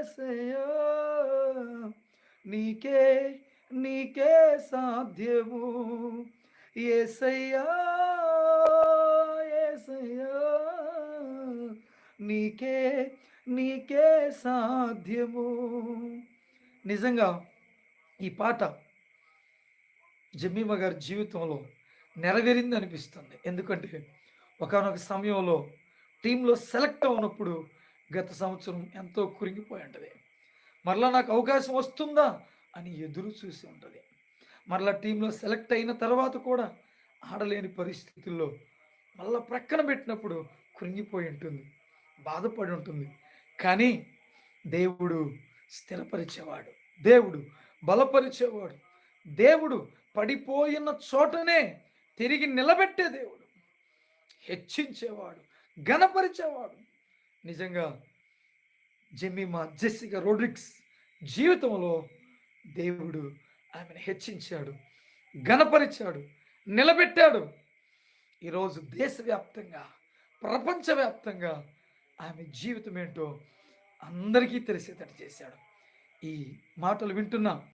యేసయ్యా నీకే నీకే సాధ్యము యేసయ్యా యేసయ్యా నీకే నీకే సాధ్యము. నిజంగా ఈ పాట జమీమా గారి జీవితంలో నెరవేరింది అనిపిస్తుంది. ఎందుకంటే ఒకానొక సమయంలో టీమ్‌లో సెలెక్ట్ అవునప్పుడు గత సంవత్సరం ఎంతో కృంగిపోయి ఉంటది. మరలా నాకు అవకాశం వస్తుందా అని ఎదురు చూసి ఉంటది. మరలా టీమ్‌లో సెలెక్ట్ అయిన తర్వాత కూడా ఆడలేని పరిస్థితుల్లో మళ్ళా ప్రక్కన పెట్టినప్పుడు కృంగిపోయి ఉంటుంది. బాధపడి ఉంటుంది. కానీ దేవుడు స్థిరపరిచేవాడు. దేవుడు బలపరిచేవాడు. దేవుడు పడిపోయిన చోటనే తిరిగి నిలబెట్టే దేవుడు. హెచ్చించేవాడు, ఘనపరిచేవాడు. నిజంగా జెమిమా జెస్సికా రోడ్రిగ్స్ జీవితంలో దేవుడు ఆమెను హెచ్చించాడు, ఘనపరిచాడు, నిలబెట్టాడు. ఈరోజు దేశవ్యాప్తంగా, ప్రపంచవ్యాప్తంగా ఆమె జీవితం ఏంటో అందరికీ తెలిసేటట్టు చేశాడు. ఈ మాటలు వింటున్న